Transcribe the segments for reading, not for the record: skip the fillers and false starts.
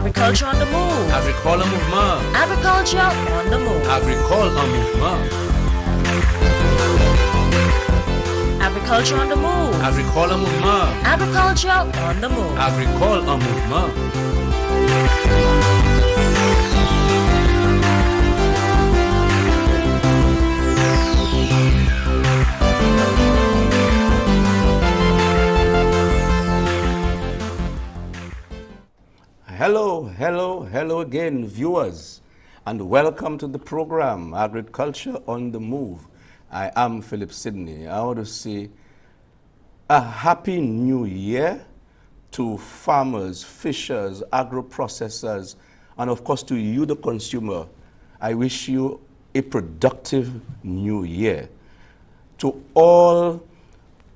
Agriculture on the move. Agricole mouvement. Agriculture on the move. Agricole en mouvement. Agriculture on the move. Agricole en mouvement. Agriculture on the move. Agricole en mouvement. Hello again, viewers, and welcome to the program, Agriculture on the Move. I am Philip Sidney. I want to say a happy new year to farmers, fishers, agro processors, and of course to you, the consumer. I wish you a productive new year. To all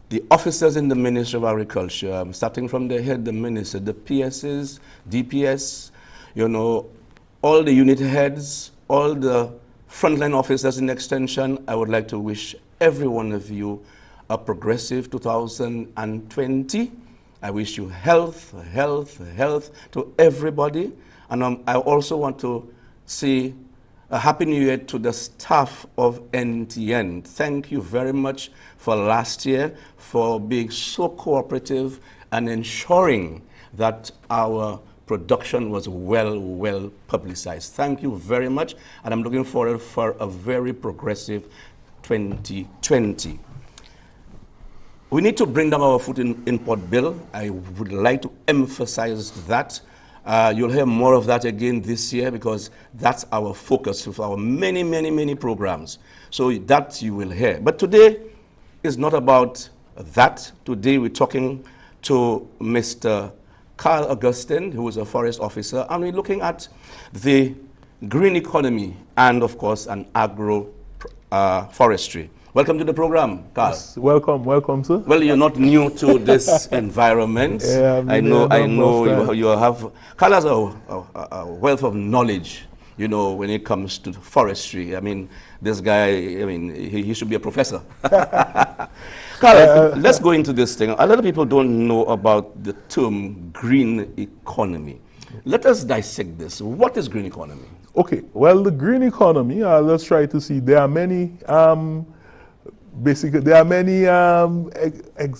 the officers in the Ministry of Agriculture, starting from the head, the minister, the PSs, DPS, all the unit heads, all the frontline officers in extension, I would like to wish every one of you a progressive 2020. I wish you health to everybody. And I also want to say a happy new year to the staff of NTN. Thank you very much for last year, for being so cooperative and ensuring that our production was well publicized. Thank you very much, and I'm looking forward for a very progressive 2020. We need to bring down our food import bill. I would like to emphasize that. You'll hear more of that again this year because that's our focus with our many programs. So that you will hear. But today is not about that. Today we're talking to Mr. Karl Augustine, who is a forest officer, and we're looking at the green economy and, of course, an agro forestry. Welcome to the program, Karl. Yes, welcome, sir. Well, you're not new to this environment. Yeah, I know you have. Karl has a wealth of knowledge, when it comes to forestry. I mean, this guy, he should be a professor. Karl, let's go into this thing. A lot of people don't know about the term green economy. Let us dissect this. What is green economy? Okay, well, the green economy, let's try to see. There are many,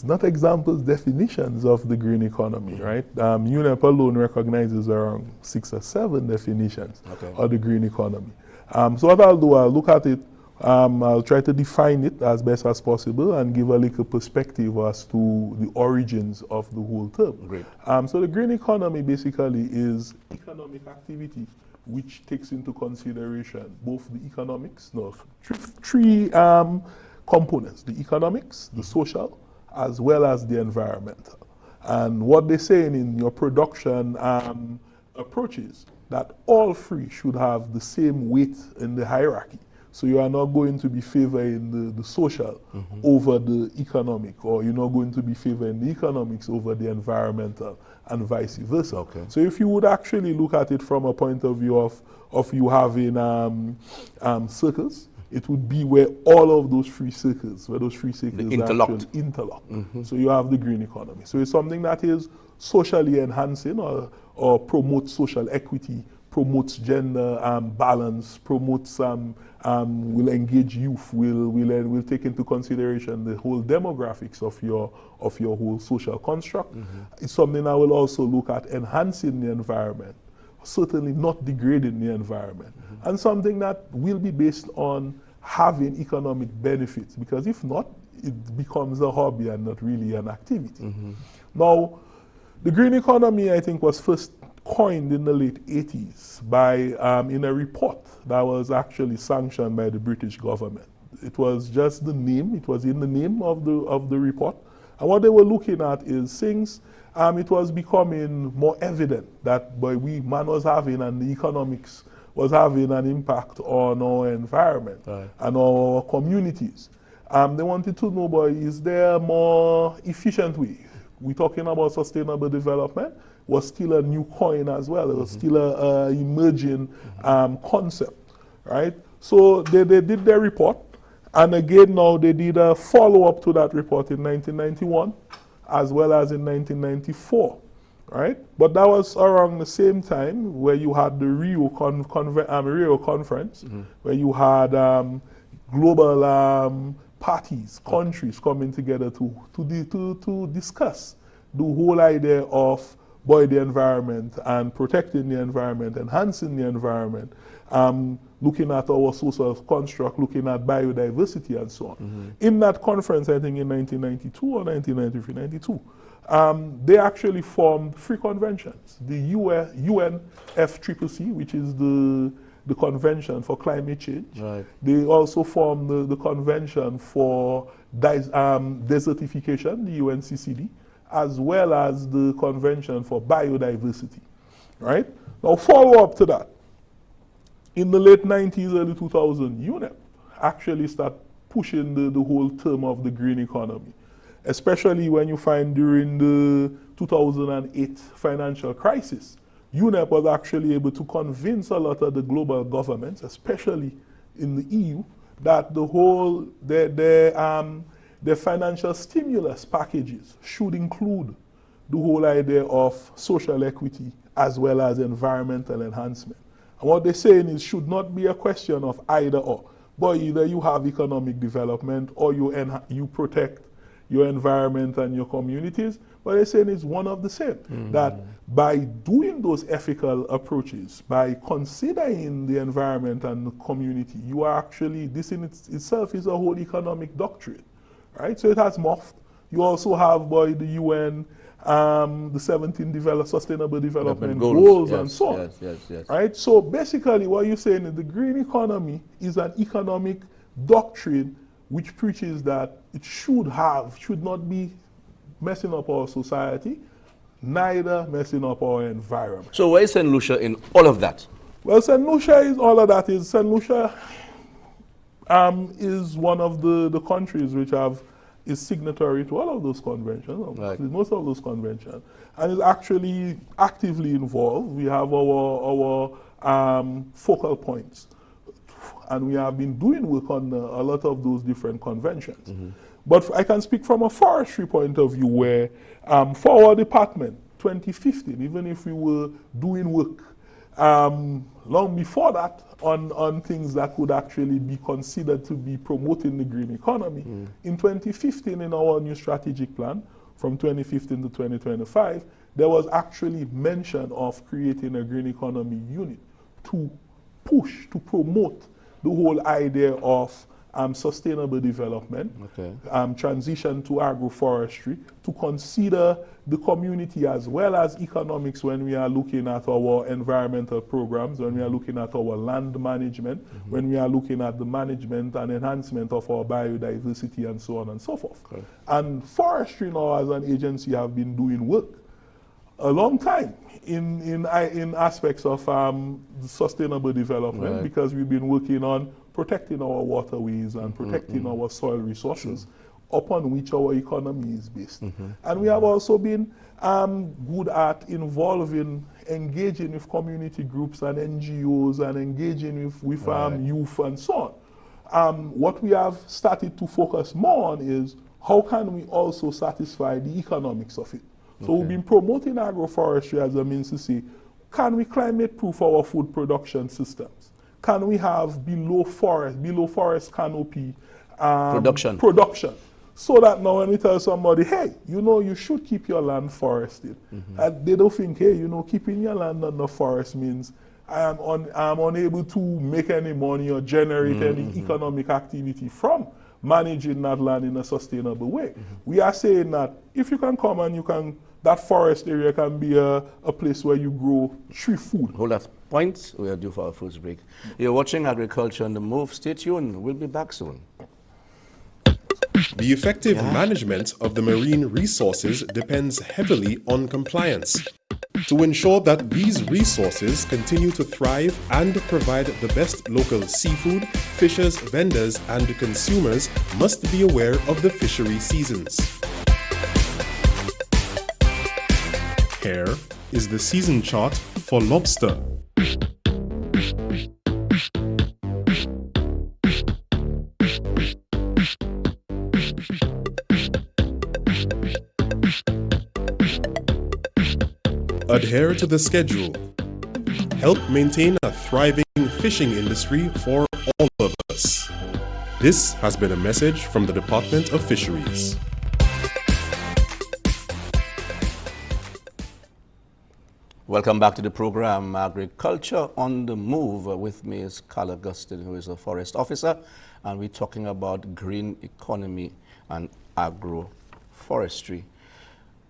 not examples, definitions of the green economy, right? UNEP alone recognizes around 6 or 7 definitions of the green economy. So what I'll do, I'll look at it, I'll try to define it as best as possible and give a little perspective as to the origins of the whole term. Great. So the green economy basically is economic activity which takes into consideration both the economics, three components, the economics, the social, as well as the environmental. And what they're saying in your production approaches, that all three should have the same weight in the hierarchy. So you are not going to be favoring the social over the economic, or you're not going to be favoring the economics over the environmental, and vice versa. Okay. So if you would actually look at it from a point of view of you having circles, it would be where all of those three circles, interlocked. actually interlocked. So you have the green economy. So it's something that is socially enhancing or promotes social equity, promotes gender balance, promotes will engage youth, will take into consideration the whole demographics of your whole social construct. It's something that will also look at enhancing the environment, certainly not degrading the environment, and something that will be based on having economic benefits, because if not, it becomes a hobby and not really an activity. Now, the green economy, I think, was first coined in the late 80s by in a report that was actually sanctioned by the British government. It was just the name, it was in the name of the report. And what they were looking at is things, it was becoming more evident that man was having, and the economics was having an impact on our environment and our communities. They wanted to know, is there a more efficient way? We're talking about sustainable development. Was still a new coin as well. It was still a emerging concept, right? So they did their report, and again now they did a follow-up to that report in 1991, as well as in 1994, right? But that was around the same time where you had the Rio conference, where you had global parties, countries coming together to discuss the whole idea of the environment and protecting the environment, enhancing the environment, looking at our social construct, looking at biodiversity and so on. In that conference, I think in 1992 or 1993, 92, they actually formed 3 conventions. The UNFCCC, which is the Convention for Climate Change. Right. They also formed the Convention for Desertification, the UNCCD, as well as the Convention for Biodiversity. Right? Now, follow up to that. In the late 90s, early 2000s, UNEP actually started pushing the whole term of the green economy, especially when you find during the 2008 financial crisis, UNEP was actually able to convince a lot of the global governments, especially in the EU, that their financial stimulus packages should include the whole idea of social equity as well as environmental enhancement. And what they're saying is should not be a question of either or, but either you have economic development or you protect your environment and your communities, but they're saying it's one of the same. That by doing those ethical approaches, by considering the environment and the community, you are actually, this in itself is a whole economic doctrine, right? So it has morphed. You also have the UN, the 17 Sustainable Development Goals yes, and so on. Yes. Right? So basically what you're saying is the green economy is an economic doctrine which preaches that it should not be messing up our society, neither messing up our environment. So where is St. Lucia in all of that? Well, St. Lucia is all of that. St. Lucia is one of the countries which is signatory to all of those conventions, Right. most of those conventions, and is actually actively involved. We have our focal points, and we have been doing work on a lot of those different conventions. But I can speak from a forestry point of view where for our department, 2015, even if we were doing work long before that on things that could actually be considered to be promoting the green economy, in 2015 in our new strategic plan, from 2015 to 2025, there was actually mention of creating a green economy unit to push, to promote the whole idea of sustainable development, transition to agroforestry, to consider the community as well as economics when we are looking at our environmental programs, when we are looking at our land management, when we are looking at the management and enhancement of our biodiversity and so on and so forth. And forestry now as an agency have been doing work a long time in aspects of sustainable development, because we've been working on protecting our waterways and protecting our soil resources upon which our economy is based. And we have also been good at engaging with community groups and NGOs and engaging with youth and so on. What we have started to focus more on is how can we also satisfy the economics of it. So we've been promoting agroforestry as a means to say, can we climate-proof our food production systems? Can we have below forest canopy production? So that now when we tell somebody, hey, you should keep your land forested, they don't think, hey, keeping your land under forest means I'm unable to make any money or generate any economic activity from managing that land in a sustainable way. We are saying that if you can come and that forest area can be a place where you grow tree food. Hold that point. We are due for our first break. You're watching Agriculture on the Move. Stay tuned. We'll be back soon. The effective management of the marine resources depends heavily on compliance. To ensure that these resources continue to thrive and provide the best local seafood, fishers, vendors, and consumers must be aware of the fishery seasons. Here is the season chart for lobster. Adhere to the schedule. Help maintain a thriving fishing industry for all of us. This has been a message from the Department of Fisheries. Welcome back to the program, Agriculture on the Move. With me is Karl Augustine, who is a forest officer, and we're talking about green economy and agroforestry.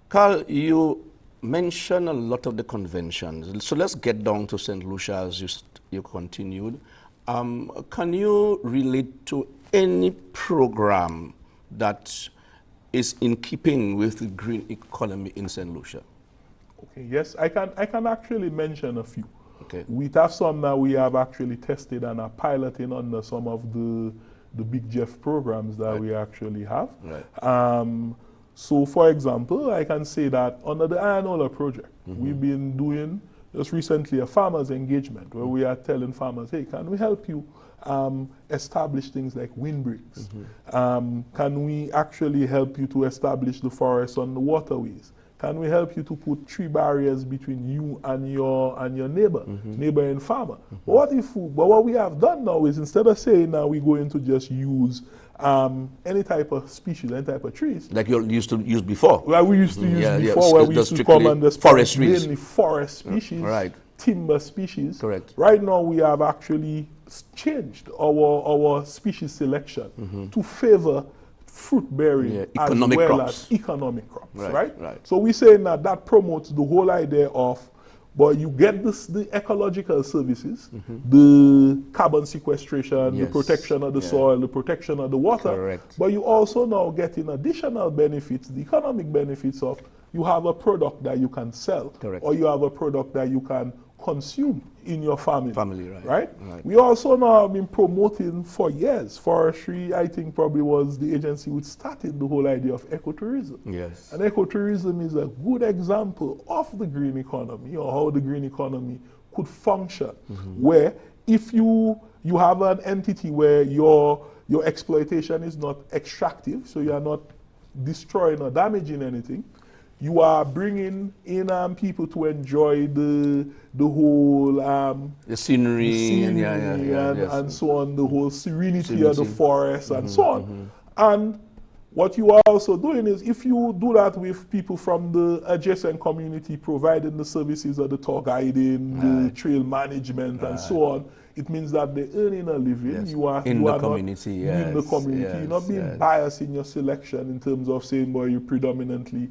Karl, you mentioned a lot of the conventions, so let's get down to St. Lucia as you continued. Can you relate to any program that is in keeping with the green economy in St. Lucia? Okay, yes, I can actually mention a few. Okay. We have some that we have actually tested and are piloting under some of the Big Jeff programs that we actually have. Right. So, for example, I can say that under the Iron project, we've been doing just recently a farmers engagement where we are telling farmers, hey, can we help you establish things like windbreaks? Can we actually help you to establish the forests on the waterways? Can we help you to put tree barriers between you and your neighboring farmer? But what we have done now is, instead of saying now we're going to just use any type of species, any type of trees. Like you used to use before? Well, we used to use before, where we used to come under forest trees. Mainly forest species, timber species. Correct. Right now we have actually changed our species selection to favor fruit-bearing as well as economic crops, right? So we're saying that promotes the whole idea of, but you get the ecological services, the carbon sequestration, the protection of the soil, the protection of the water, but you also now get in additional benefits, the economic benefits of, you have a product that you can sell, or you have a product that you can consume in your family, right? We also now have been promoting for years. Forestry, I think, probably was the agency which started the whole idea of ecotourism. Yes. And ecotourism is a good example of the green economy, or how the green economy could function, where if you have an entity where your exploitation is not extractive, so you are not destroying or damaging anything, you are bringing in people to enjoy the whole the scenery, and so on, the whole serenity of the forest and so on. And what you are also doing is, if you do that with people from the adjacent community providing the services of the tour guiding, the trail management and so on, it means that they're earning a living. You are in the community. You're not being biased in your selection in terms of saying, well, you predominantly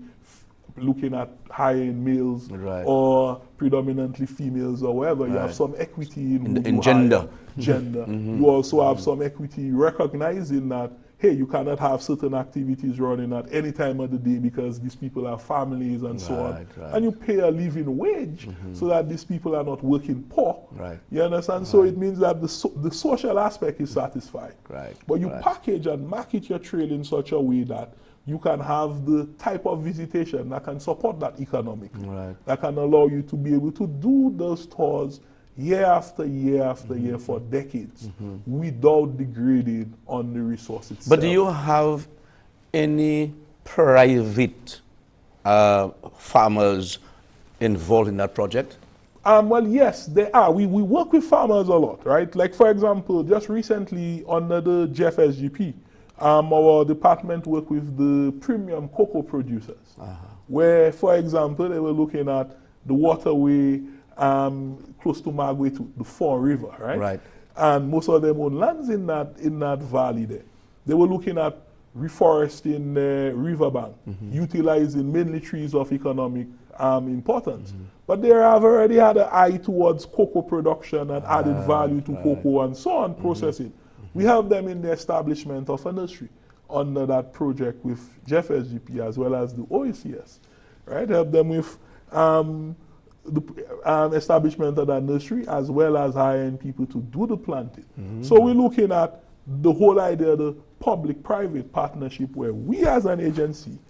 looking at high-end males or predominantly females or whatever. You have some equity in gender. You also have some equity recognizing that, hey, you cannot have certain activities running at any time of the day because these people have families and so on. And you pay a living wage so that these people are not working poor. You understand? So it means that the social aspect is satisfied. But you package and market your trail in such a way that you can have the type of visitation that can support that economically, that can allow you to be able to do those tours year after year after year for decades without degrading on the resource itself. But do you have any private farmers involved in that project? Well, yes, there are. We work with farmers a lot, right? Like, for example, just recently under the Jeff SGP, our department worked with the premium cocoa producers, where, for example, they were looking at the waterway close to Magwe to the Fall River, right? And most of them own lands in that valley there. They were looking at reforesting riverbank, utilizing mainly trees of economic importance. But they have already had an eye towards cocoa production and added value to cocoa and so on, processing. We help them in the establishment of a nursery under that project with Jeff SGP as well as the OECS, right? Help them with the establishment of that nursery as well as hiring people to do the planting. So we're looking at the whole idea of the public-private partnership where we as an agency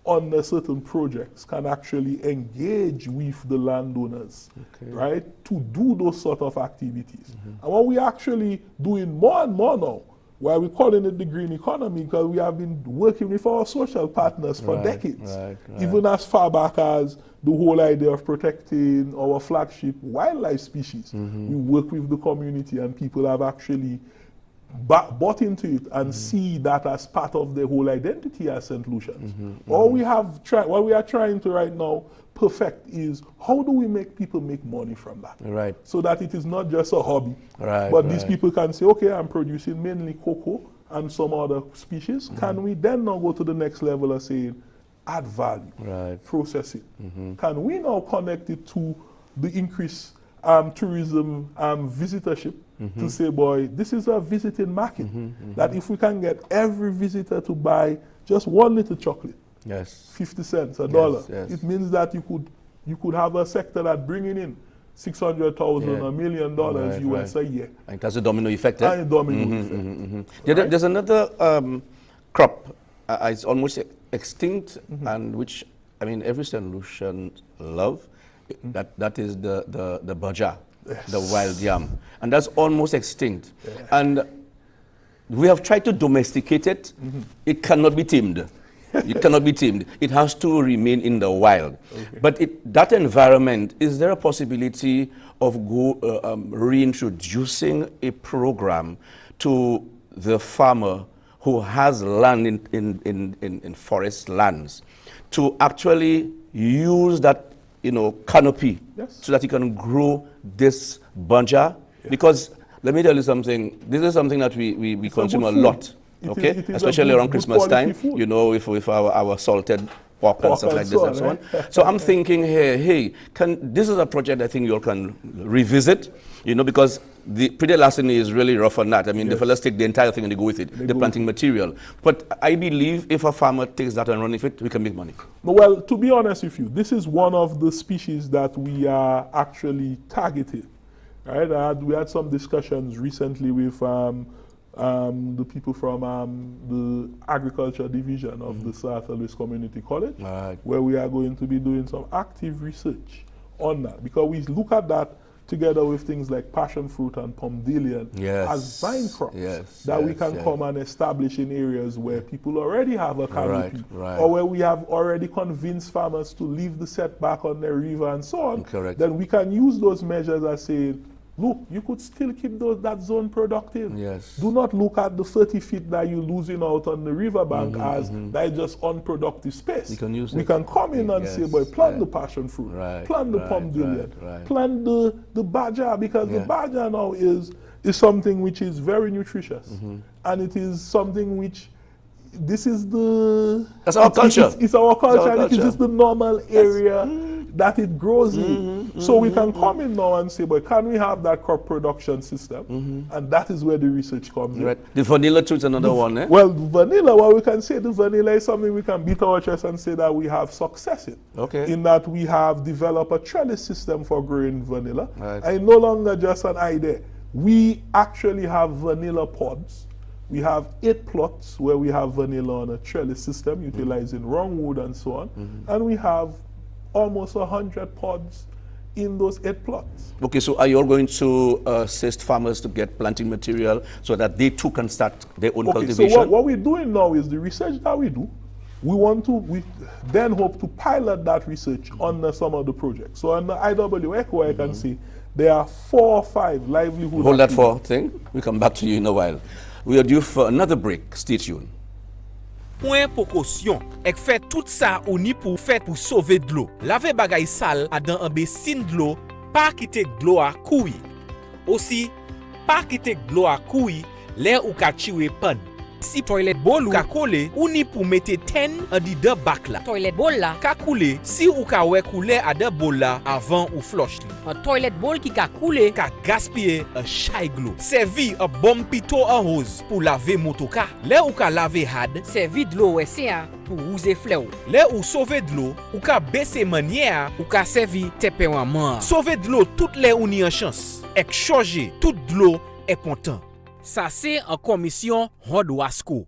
under certain projects can actually engage with the landowners, right, to do those sort of activities. And what we're actually doing more and more now, Why are we calling it the green economy? Because we have been working with our social partners for decades. Even as far back as the whole idea of protecting our flagship wildlife species. We work with the community, and people have actually bought into it and see that as part of the whole identity as St. Lucians. What we are trying to right now perfect is how do we make people make money from that? Right. So that it is not just a hobby, Right. but these people can say, okay, I'm producing mainly cocoa and some other species. Can we then now go to the next level of saying, add value, process it? Can we now connect it to the increased tourism visitorship to say, boy, this is a visiting market. That if we can get every visitor to buy just one little chocolate, 50 cents, $1, it means that you could have a sector that bringing in $600,000, $1 million US a year. And that's a domino effect. And a domino effect. There's another crop, it's almost extinct, and which, I mean, every St. Lucian love. That is the baja, the wild yam. And that's almost extinct. And we have tried to domesticate it. It cannot be tamed. It cannot be tamed. It has to remain in the wild. But that environment, is there a possibility of reintroducing a program to the farmer who has land in forest lands to actually use that canopy so that he can grow this banja? Because let me tell you something, this is something that we consume a lot. Especially around Christmas time, with our salted pork and stuff like this and so on. So I'm thinking here, hey, this is a project I think you all can revisit, because the pre-elastin is really rough on that. I mean, the fellas take the entire thing and they go with it, the planting material. But I believe if a farmer takes that and runs with it, we can make money. Well, to be honest with you, this is one of the species that we are actually targeting. Right? We had some discussions recently with the people from the agriculture division of the South Louis Community College, where we are going to be doing some active research on that, because we look at that together with things like passion fruit and pomdelian as vine crops that we can come and establish in areas where people already have a canopy, or where we have already convinced farmers to leave the setback on their river and so on. Then we can use those measures as saying, look, you could still keep that zone productive. Do not look at the 30 feet that you're losing out on the riverbank as that is just unproductive space. We can come in and say, boy, plant the passion fruit, plant the pomdelian, plant the baja, because the baja now is something which is very nutritious. And it is something which, this is that's our culture. It's our culture, and it is just the normal area that it grows in. So we can come in now and say, but can we have that crop production system? And that is where the research comes in. The vanilla too is another one, eh? Well, vanilla, well, we can say the vanilla is something we can beat our chest and say that we have success in. In that we have developed a trellis system for growing vanilla. And no longer just an idea. We actually have vanilla pods. We have 8 plots where we have vanilla on a trellis system, utilizing wrong wood and so on. And we have almost 100 pods in those 8 plots. Okay, so are you all going to assist farmers to get planting material so that they too can start their own cultivation? So what we're doing now is the research that we do. We then hope to pilot that research on some of the projects. So on the IW Echo, I can see there are 4 or 5 livelihood. Hold that for thing. We'll come back to you in a while. We are due for another break. Stay tuned. Point précaution, ek fait tout ça ou ni pour faire pour sauver de l'eau. Laver bagay sale à dans un bassin de l'eau, pas quitter de l'eau à couille. Aussi, pas quitter de l'eau à couille, l'air ou ka tirer panne. Si toilet bowl ou ka coller ou ni pour mettre ten en di de bac là. Toilet bowl là ka couler si ou ka wè couler à de bowl là avant ou flush li. Un toilet bowl qui ka couler ka gaspiller un chay glou. Servi un bon pito en rose pour laver motoka. Là ou ka laver had, servi de l'eau WCA pour rouser fleur. Là ou sauver de l'eau ou ka baisser manière ou ka servi tempérament. Sauver de l'eau toutes les ou ni en chance. Ek changer toute de l'eau est content. Ça c'est en commission Rod Wasco.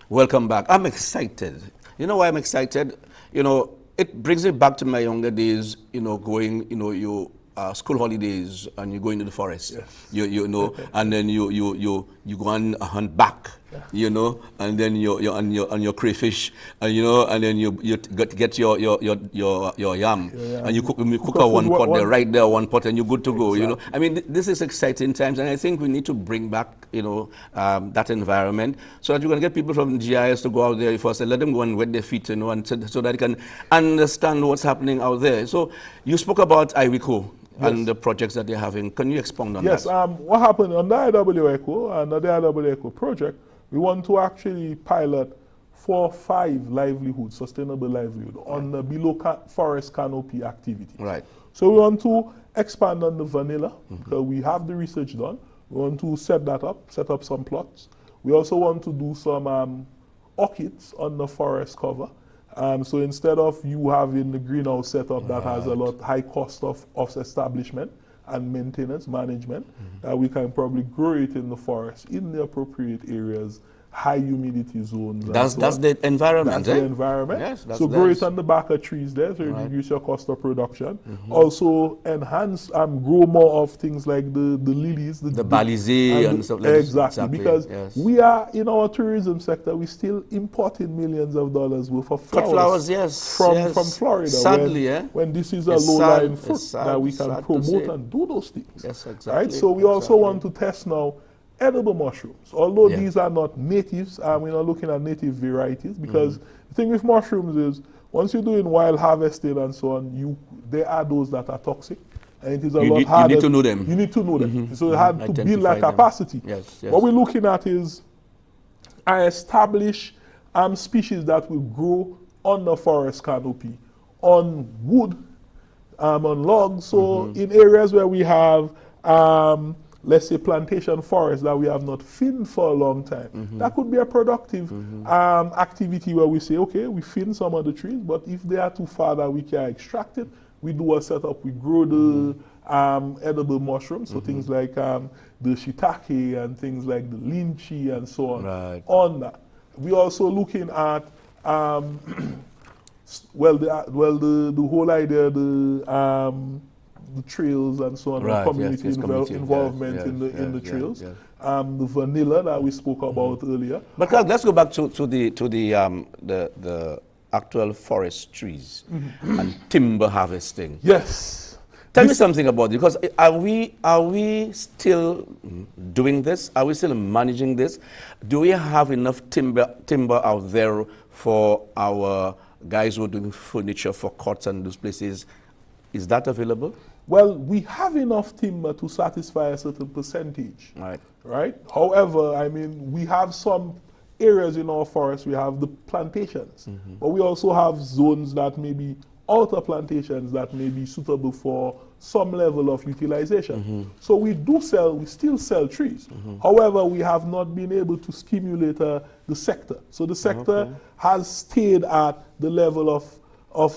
Welcome back. I'm excited. You know why I'm excited? It brings me back to my younger days, going, you school holidays and you go into the forest, you know, and then you go and hunt back, you know, and then you're on your crayfish, and you know, and then you get your yam, and you cook a one pot there, right there, one pot, and you're good to go. You know, I mean, this is exciting times, and I think we need to bring back, you know, that environment so that you can get people from GIS to go out there first and let them go and wet their feet, you know, and so that they can understand what's happening out there. So you spoke about IWICO. Yes. And the projects that they're having. Can you expound on that? Yes, what happened on the IWICO and the IWICO project, we want to actually pilot 4 or 5 livelihoods, sustainable livelihood, on the below forest canopy activity. Right. So we want to expand on the vanilla, because we have the research done. We want to set that up, set up some plots. We also want to do some orchids on the forest cover. So instead of you having the greenhouse setup that has a lot high cost of establishment and maintenance, management, we can probably grow it in the forest in the appropriate areas, high humidity zones. That's the environment. That's the environment. Yes, so grow it on the back of trees there, so you reduce your cost of production. Also enhance and grow more of things like the lilies, the balizé and stuff like that. Exactly, because we are in our tourism sector, we still importing millions of dollars worth of flowers. From Florida. Sadly, when this is a low-lying fruit that we can promote and do those things. Yes, exactly. Right? So we also want to test now edible mushrooms, although these are not natives. We're not looking at native varieties, because the thing with mushrooms is once you're doing wild harvesting and so on, there are those that are toxic, and it is a lot harder. You need to know them. You need to know them. So it had to build that capacity. What we're looking at is I establish species that will grow on the forest canopy, on wood, on logs. So in areas where we have let's say plantation forest that we have not thinned for a long time. That could be a productive activity where we say, okay, we thin some of the trees, but if they are too far that we can extract it, we do a setup, we grow the edible mushrooms, so things like the shiitake and things like the lychee and so on. On that, we're also looking at the whole idea, the trails and so on, community involvement in the trails. The vanilla that we spoke about earlier. But let's go back to the actual forest trees and timber harvesting. Yes. Tell me something about it, because are we still doing this? Are we still managing this? Do we have enough timber out there for our guys who are doing furniture for courts and those places? Is that available? Well, we have enough timber to satisfy a certain percentage. Right? However, I mean, we have some areas in our forest, we have the plantations, but we also have zones that may be outer plantations that may be suitable for some level of utilization. So we still sell trees. However, we have not been able to stimulate the sector. So the sector has stayed at the level of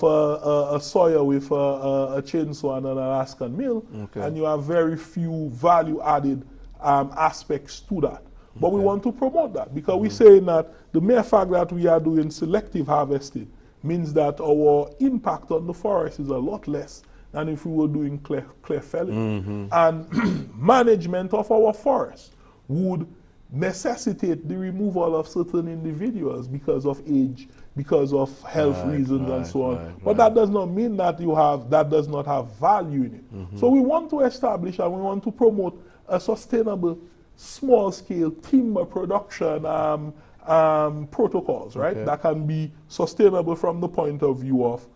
a sawyer with a chainsaw and an Alaskan mill, and you have very few value-added aspects to that. But we want to promote that, because we're saying that the mere fact that we are doing selective harvesting means that our impact on the forest is a lot less than if we were doing clear felling. And management of our forest would necessitate the removal of certain individuals because of age, because of health reasons and so on. But that does not mean that that does not have value in it. So we want to establish and we want to promote a sustainable small-scale timber production protocols, right? That can be sustainable from the point of view of,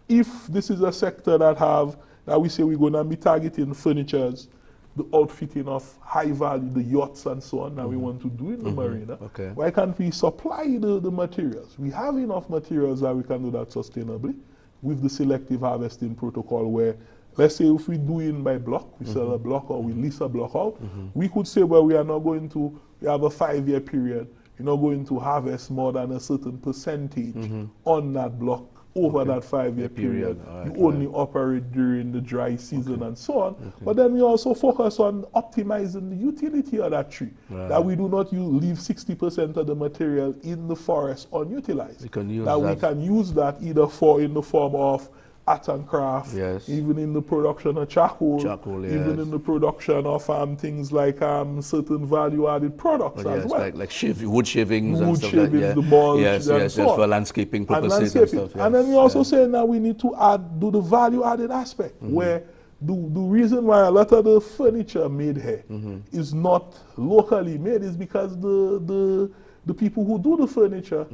if this is a sector that we say we're going to be targeting furnitures, the outfitting of high value, the yachts and so on that we want to do in the marina, why can't we supply the materials? We have enough materials that we can do that sustainably with the selective harvesting protocol, where, let's say if we do in by block, we sell a block or we lease a block out, we could say, well, we have a 5-year period, you're not going to harvest more than a certain percentage on that block over that 5-year period. You only operate during the dry season and so on. But then we also focus on optimizing the utility of that tree, that we do not leave 60% of the material in the forest unutilized. We can use that either in the form of art and craft, Yes. even in the production of charcoal, even yes. in the production of things like certain value-added products as Yes, well. like wood shavings and Wood stuff shavings, like that. the mulch, Yes, and yes, so yes, on. for landscaping And purposes and landscaping. stuff. And then yes, we also yes. say now we need to do the value-added aspect, where the reason why a lot of the furniture made here is not locally made is because the people who do the furniture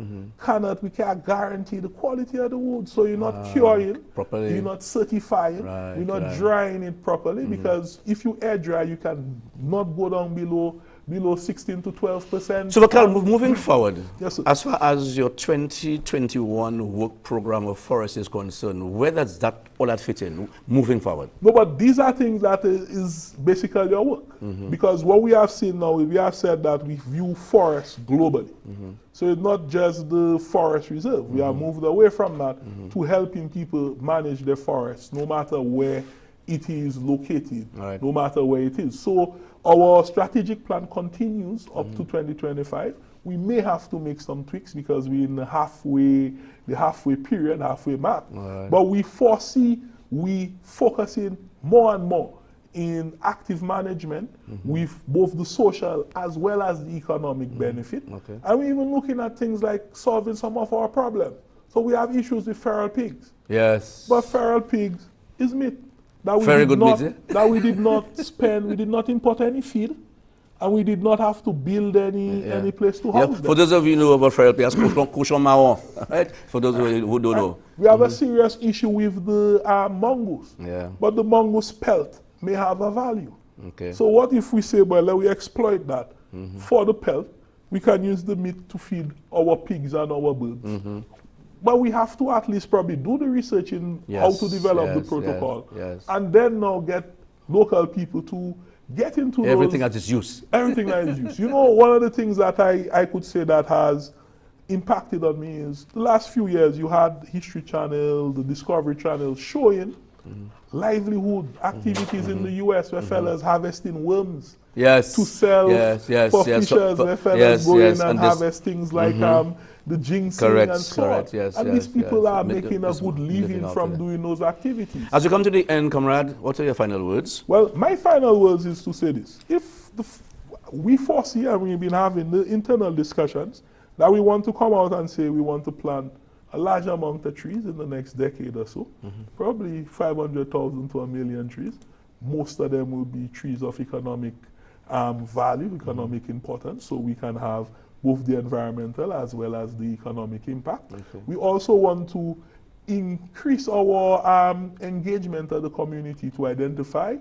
we can't guarantee the quality of the wood. So you're not curing properly. you're not certifying, Right, you're not right. drying it properly, because if you air dry, you can not go down below 16 to 12%. So, Karl, moving forward, Yes, sir. as far as your 2021 work program of forest is concerned, where does all that fit in moving forward? No, but these are things that is basically your work. Because what we have seen now, we have said that we view forests globally. So it's not just the forest reserve. We have moved away from that to helping people manage their forests, no matter where it is located, Right. no matter where it is. So our strategic plan continues up to 2025. We may have to make some tweaks because we're in the halfway period, halfway mark. Right. But we foresee focusing more and more in active management with both the social as well as the economic benefit. Okay. And we're even looking at things like solving some of our problems. So we have issues with feral pigs. Yes. But feral pigs is meat. That we Very did good not, meat, eh? That we did not import any feed, and we did not have to build any place to house them. For those of you who know about feral pigs, cochon marron, right? For those who don't know. We have a serious issue with the mongoose. Yeah. But the mongoose pelt may have a value. Okay. So what if we say, well, let we exploit that for the pelt? We can use the meat to feed our pigs and our birds. But we have to at least probably do the research in how to develop the protocol. yes. And then now get local people to get into Everything those, at its use. everything that is used. You know, one of the things that I could say that has impacted on me is the last few years you had History Channel, the Discovery Channel showing livelihood activities in the US where fellas harvesting worms Yes. to sell for fishers, where fellas go in and harvest things like the ginseng Correct, and so correct, on. yes, and yes, these people yes. are making a good living out from there. doing those activities. As we come to the end, comrade, what are your final words? Well, my final words is to say this. If we foresee, and we've been having the internal discussions, that we want to come out and say we want to plant a large amount of trees in the next decade or so, probably 500,000 to 1 million trees. Most of them will be trees of economic value, economic importance, so we can have both the environmental as well as the economic impact. Okay. We also want to increase our engagement of the community to identify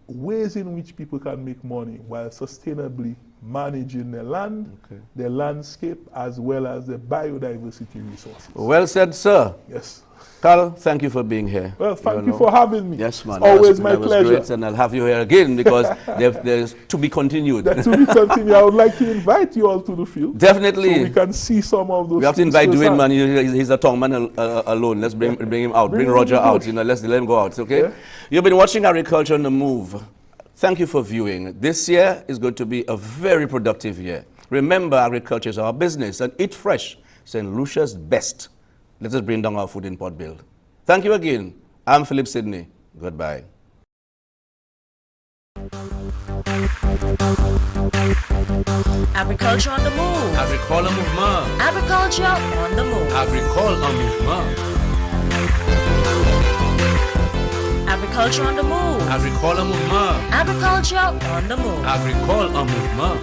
ways in which people can make money while sustainably managing their land, their landscape, as well as their biodiversity resources. Well said, sir. Yes. Karl, thank you for being here. Well, thank you for having me. Yes, man. It's always my that was pleasure. Great, and I'll have you here again because there's to be continued. That to be continued. I would like to invite you all to the field. Definitely. So we can see some of those. We have to things invite Dwayne, firsthand. man. He's a tongue man alone. Let's bring him out. Bring Roger out. Let's let him go out. Okay. Yeah. You've been watching Agriculture on the Move. Thank you for viewing. This year is going to be a very productive year. Remember, agriculture is our business, and eat fresh. St. Lucia's best. Let us bring down our food import bill. Thank you again. I'm Philip Sidney. Goodbye. Agriculture on the move. Agricole mouvement. Agriculture on the move. Agricole en mouvement. Agriculture on the move. Agricole mouvement. Agriculture on the move. Agricole en mouvement.